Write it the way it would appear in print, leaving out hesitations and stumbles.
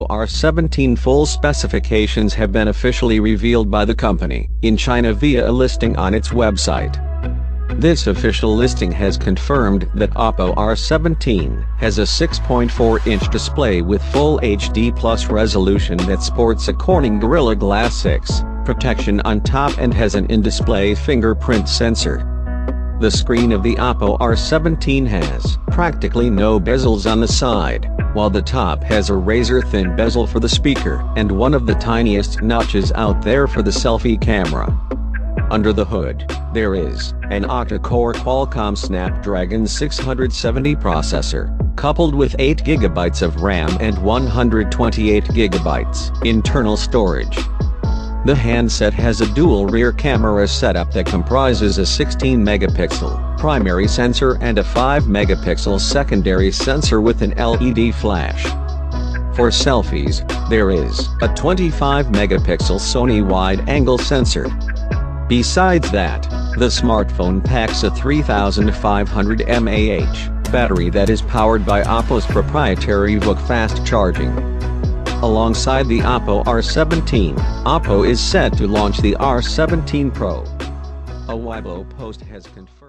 R17 full specifications have been officially revealed by the company in China via a listing on its website. This official listing has confirmed that Oppo R17 has a 6.4-inch display with full HD Plus resolution that sports a Corning Gorilla Glass 6 protection on top and has an in-display fingerprint sensor. The screen of the Oppo R17 has practically no bezels on the side, while the top has a razor-thin bezel for the speaker and one of the tiniest notches out there for the selfie camera. Under the hood, there is an octa-core Qualcomm Snapdragon 670 processor, coupled with 8GB of RAM and 128GB internal storage. The handset has a dual rear camera setup that comprises a 16-megapixel primary sensor and a 5-megapixel secondary sensor with an LED flash. For selfies, there is a 25-megapixel Sony wide-angle sensor. Besides that, the smartphone packs a 3500 mAh battery that is powered by Oppo's proprietary VOOC fast charging. Alongside the Oppo R17, Oppo is set to launch the R17 Pro. A Weibo post has confirmed